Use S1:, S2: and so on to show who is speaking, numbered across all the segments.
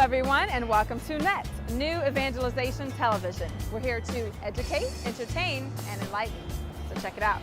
S1: everyone, and welcome to NET, New Evangelization Television. We're here to educate, entertain, and enlighten. So check it out.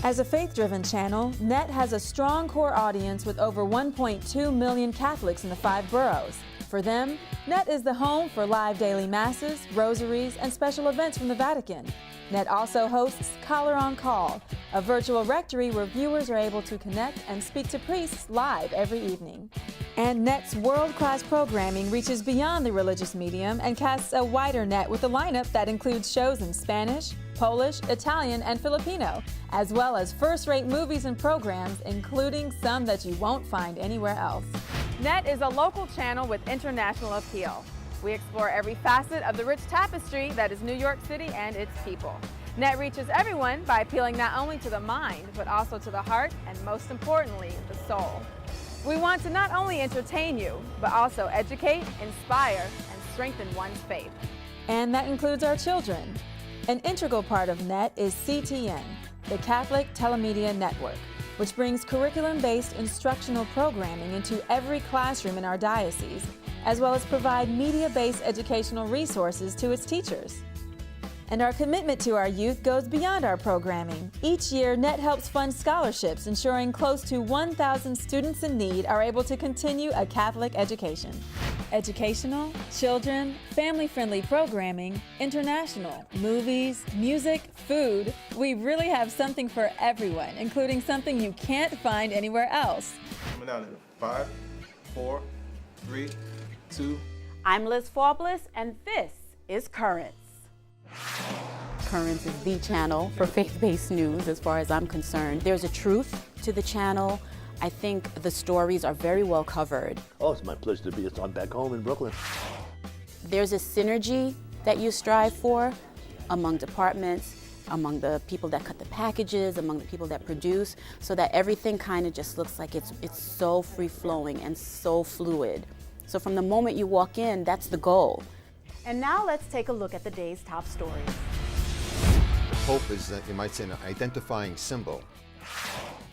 S1: As a faith-driven channel, NET has a strong core audience with over 1.2 million Catholics in the 5 boroughs. For them, NET is the home for live daily masses, rosaries, and special events from the Vatican. NET also hosts Caller on Call, a virtual rectory where viewers are able to connect and speak to priests live every evening. And NET's world-class programming reaches beyond the religious medium and casts a wider net with a lineup that includes shows in Spanish, Polish, Italian, and Filipino, as well as first-rate movies and programs, including some that you won't find anywhere else. NET is a local channel with international appeal. We explore every facet of the rich tapestry that is New York City and its people. NET reaches everyone by appealing not only to the mind, but also to the heart, and most importantly, the soul. We want to not only entertain you, but also educate, inspire, and strengthen one's faith. And that includes our children. An integral part of NET is CTN, the Catholic Telemedia Network, which brings curriculum-based instructional programming into every classroom in our diocese, as well as provide media-based educational resources to its teachers. And our commitment to our youth goes beyond our programming. Each year, NET helps fund scholarships, ensuring close to 1,000 students in need are able to continue a Catholic education. Educational, children, family-friendly programming, international, movies, music, food. We really have something for everyone, including something you can't find anywhere else.
S2: Coming out in 5, 4, 3, 2.
S3: I'm Liz Forbliss, and this is Currents. Currents is the channel for faith-based news as far as I'm concerned. There's a truth to the channel. I think the stories are very well covered.
S4: Oh, it's my pleasure to be on back home in Brooklyn.
S3: There's a synergy that you strive for among departments, among the people that cut the packages, among the people that produce, so that everything kind of just looks like it's so free-flowing and so fluid. So from the moment you walk in, that's the goal. And now let's take a look at the day's top stories.
S5: The Pope is, you might say, an identifying symbol.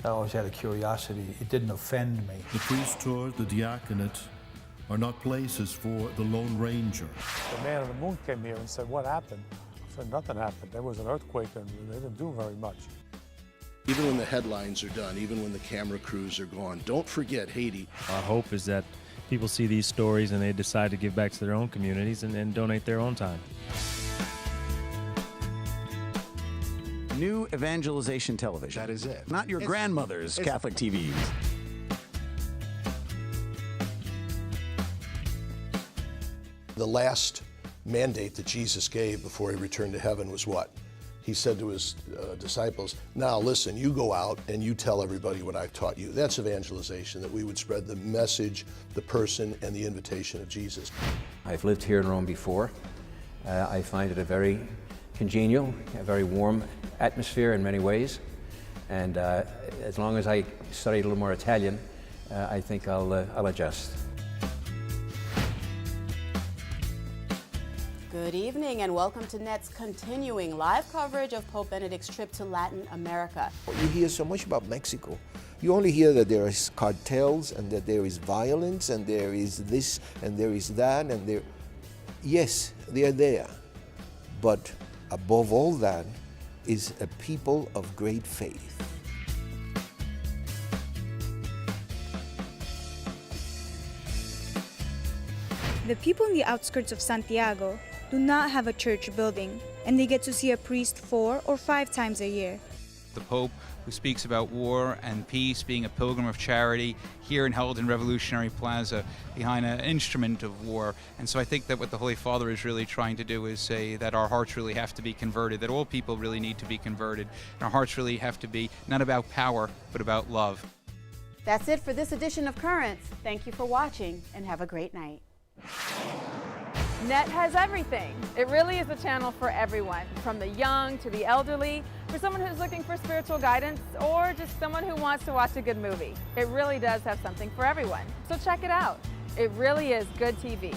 S6: I always had a curiosity. It didn't offend me.
S7: The priesthood, the diaconate, are not places for the Lone Ranger.
S8: The man on the moon came here and said, "What happened?" I said, "Nothing happened. There was an earthquake and they didn't do very much."
S9: Even when the headlines are done, even when the camera crews are gone, don't forget Haiti.
S10: Our hope is that people see these stories and they decide to give back to their own communities and donate their own time.
S11: New Evangelization Television.
S5: That is it.
S11: Not your grandmother's Catholic TV.
S12: The last mandate that Jesus gave before he returned to heaven was what? He said to his disciples, "Now listen, you go out and you tell everybody what I've taught you." That's evangelization, that we would spread the message, the person, and the invitation of Jesus.
S13: I've lived here in Rome before. I find it a very congenial, a very warm atmosphere in many ways. And as long as I study a little more Italian, I think I'll adjust.
S3: Good evening and welcome to NET's continuing live coverage of Pope Benedict's trip to Latin America.
S14: You hear so much about Mexico. You only hear that there is cartels and that there is violence and there is this and there is that and there. Yes, they are there. But above all that is a people of great faith.
S15: The people in the outskirts of Santiago do not have a church building, and they get to see a priest 4 or 5 times a year.
S16: The Pope, who speaks about war and peace, being a pilgrim of charity, here held in Revolutionary Plaza behind an instrument of war. And so I think that what the Holy Father is really trying to do is say that our hearts really have to be converted, that all people really need to be converted. And our hearts really have to be not about power, but about love.
S3: That's it for this edition of Currents. Thank you for watching and have a great night.
S1: NET has everything. It really is a channel for everyone, from the young to the elderly, for someone who's looking for spiritual guidance, or just someone who wants to watch a good movie. It really does have something for everyone. So check it out. It really is good TV.